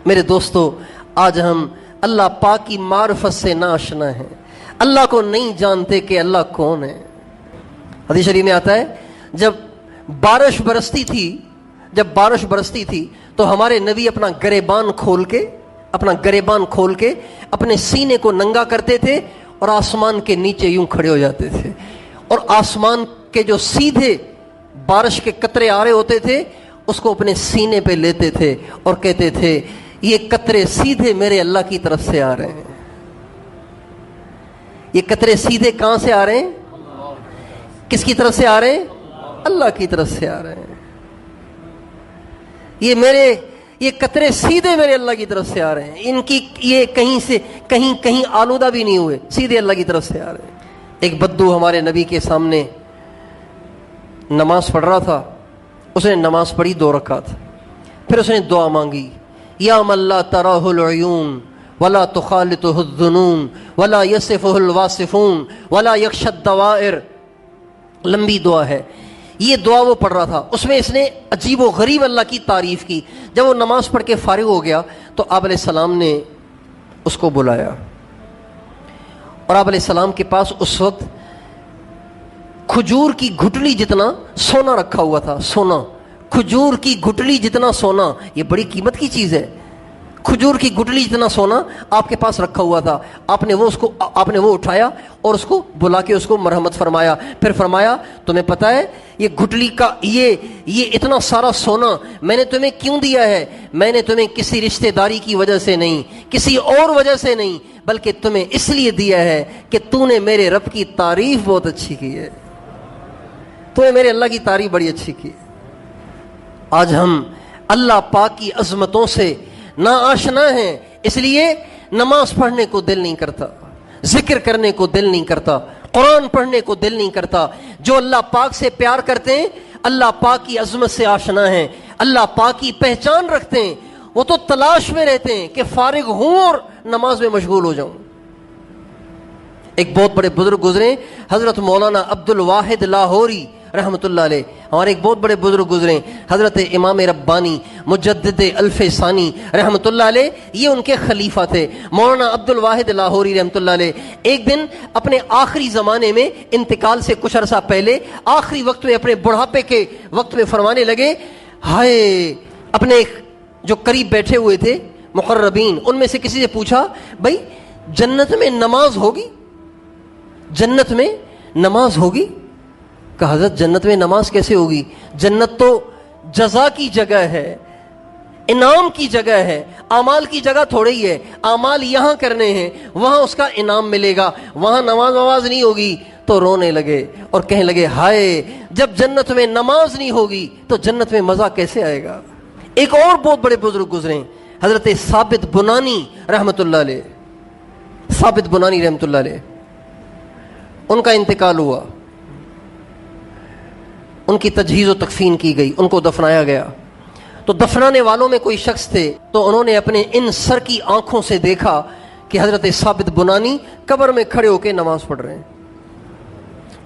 میرے دوستو، آج ہم اللہ پاک کی معرفت سے ناآشنا ہیں، اللہ کو نہیں جانتے کہ اللہ کون ہے۔ حدیث شریف میں آتا ہے جب بارش برستی تھی تو ہمارے نبی اپنا گریبان کھول کے اپنے سینے کو ننگا کرتے تھے اور آسمان کے نیچے یوں کھڑے ہو جاتے تھے، اور آسمان کے جو سیدھے بارش کے قطرے آ رہے ہوتے تھے اس کو اپنے سینے پہ لیتے تھے اور کہتے تھے یہ قطرے سیدھے میرے اللہ کی طرف سے آ رہے ہیں۔ یہ قطرے سیدھے کہاں سے آ رہے ہیں؟ کس کی طرف سے آ رہے ہیں؟ اللہ کی طرف سے آ رہے ہیں۔ یہ قطرے سیدھے میرے اللہ کی طرف سے آ رہے ہیں، ان کی یہ کہیں سے کہیں آلودہ بھی نہیں ہوئے، سیدھے اللہ کی طرف سے آ رہے ہیں۔ ایک بدو ہمارے نبی کے سامنے نماز پڑھ رہا تھا، اس نے نماز پڑھی 2 رکعت، پھر اس نے دعا مانگی، یا من لا تراہ العیون ولا تخالطہ الظنون ولا یصفہ الواصفون ولا یخشی الدوائر، لمبی دعا ہے۔ یہ دعا وہ پڑھ رہا تھا، اس میں اس نے عجیب و غریب اللہ کی تعریف کی۔ جب وہ نماز پڑھ کے فارغ ہو گیا تو آپ علیہ السلام نے اس کو بلایا، اور آپ علیہ السلام کے پاس اس وقت کھجور کی گھٹلی جتنا سونا رکھا ہوا تھا۔ سونا، کھجور کی گھٹلی جتنا سونا، یہ بڑی قیمت کی چیز ہے۔ کھجور کی گھٹلی جتنا سونا آپ کے پاس رکھا ہوا تھا، آپ نے وہ اٹھایا اور اس کو بلا کے اس کو مرحمت فرمایا، پھر فرمایا تمہیں پتہ ہے یہ گھٹلی کا یہ اتنا سارا سونا میں نے تمہیں کیوں دیا ہے؟ میں نے تمہیں کسی رشتہ داری کی وجہ سے نہیں، کسی اور وجہ سے نہیں، بلکہ تمہیں اس لیے دیا ہے کہ تو نے میرے رب کی تعریف بہت اچھی کی ہے، تو نے میرے اللہ کی تعریف بڑی اچھی کی۔ آج ہم اللہ پاک کی عظمتوں سے ناآشنا ہیں، اس لیے نماز پڑھنے کو دل نہیں کرتا، ذکر کرنے کو دل نہیں کرتا، قرآن پڑھنے کو دل نہیں کرتا۔ جو اللہ پاک سے پیار کرتے ہیں، اللہ پاک کی عظمت سے آشنا ہیں، اللہ پاک کی پہچان رکھتے ہیں، وہ تو تلاش میں رہتے ہیں کہ فارغ ہوں اور نماز میں مشغول ہو جاؤں۔ ایک بہت بڑے بزرگ گزرے، حضرت مولانا عبد الواحد لاہوری رحمۃ اللہ علیہ، ہمارے ایک بہت بڑے بزرگ گزرے، حضرت امام ربانی مجدد الف ثانی رحمۃ اللہ علیہ، یہ ان کے خلیفہ تھے مولانا عبد الواحد لاہوری رحمۃ اللہ علیہ۔ ایک دن اپنے آخری زمانے میں، انتقال سے کچھ عرصہ پہلے، آخری وقت میں، اپنے بڑھاپے کے وقت میں فرمانے لگے، ہائے، اپنے جو قریب بیٹھے ہوئے تھے مقربین، ان میں سے کسی سے پوچھا، بھائی جنت میں نماز ہوگی؟ جنت میں نماز ہوگی؟ کہ حضرت جنت میں نماز کیسے ہوگی؟ جنت تو جزا کی جگہ ہے، انعام کی جگہ ہے، اعمال کی جگہ تھوڑی ہی ہے۔ اعمال یہاں کرنے ہیں، وہاں اس کا انعام ملے گا، وہاں نماز نہیں ہوگی۔ تو رونے لگے اور کہنے لگے، ہائے، جب جنت میں نماز نہیں ہوگی تو جنت میں مزہ کیسے آئے گا؟ ایک اور بہت بڑے بزرگ گزرے، حضرت ثابت بنانی رحمۃ اللہ علیہ۔ ثابت بنانی رحمۃ اللہ علیہ، ان کا انتقال ہوا، ان کی تجہیز و تکفین کی گئی، ان کو دفنایا گیا۔ تو دفنانے والوں میں کوئی شخص تھے، تو انہوں نے اپنے ان سر کی آنکھوں سے دیکھا کہ حضرت ثابت بنانی قبر میں کھڑے ہو کے نماز پڑھ رہے ہیں۔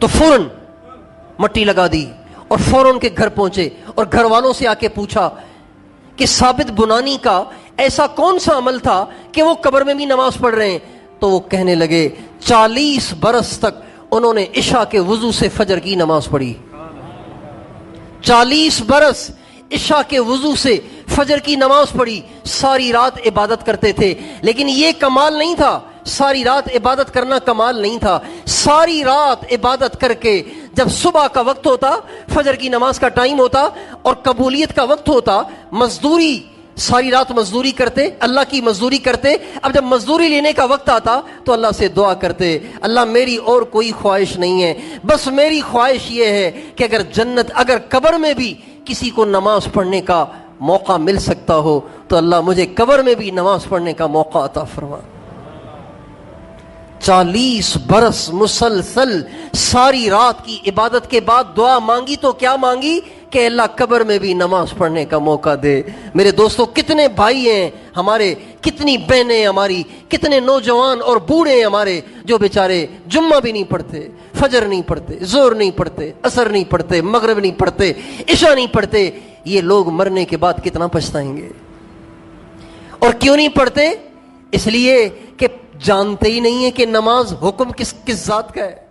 تو فوراً مٹی لگا دی اور فوراً کے گھر پہنچے اور گھر والوں سے آ کے پوچھا کہ ثابت بنانی کا ایسا کون سا عمل تھا کہ وہ قبر میں بھی نماز پڑھ رہے ہیں؟ تو وہ کہنے لگے، 40 برس تک انہوں نے عشاء کے وضو سے فجر کی نماز پڑھی۔ 40 برس عشاء کے وضو سے فجر کی نماز پڑھی، ساری رات عبادت کرتے تھے۔ لیکن یہ کمال نہیں تھا، ساری رات عبادت کرنا کمال نہیں تھا۔ ساری رات عبادت کر کے جب صبح کا وقت ہوتا، فجر کی نماز کا ٹائم ہوتا اور قبولیت کا وقت ہوتا، مزدوری، ساری رات مزدوری کرتے، اللہ کی مزدوری کرتے۔ اب جب مزدوری لینے کا وقت آتا تو اللہ سے دعا کرتے، اللہ میری اور کوئی خواہش نہیں ہے، بس میری خواہش یہ ہے کہ اگر قبر میں بھی کسی کو نماز پڑھنے کا موقع مل سکتا ہو تو اللہ مجھے قبر میں بھی نماز پڑھنے کا موقع عطا فرما۔ 40 برس مسلسل ساری رات کی عبادت کے بعد دعا مانگی تو کیا مانگی کہ اللہ قبر میں بھی نماز پڑھنے کا موقع دے۔ میرے دوستو، کتنے بھائی ہیں ہمارے، کتنی بہنیں ہماری، کتنے نوجوان اور بوڑھے ہیں ہمارے جو بیچارے جمعہ بھی نہیں پڑھتے، فجر نہیں پڑھتے، ظہر نہیں پڑھتے، عصر نہیں پڑھتے، مغرب نہیں پڑھتے، عشاء نہیں پڑھتے۔ یہ لوگ مرنے کے بعد کتنا پچھتائیں گے۔ اور کیوں نہیں پڑھتے؟ اس لیے کہ جانتے ہی نہیں ہیں کہ نماز حکم کس ذات کا ہے.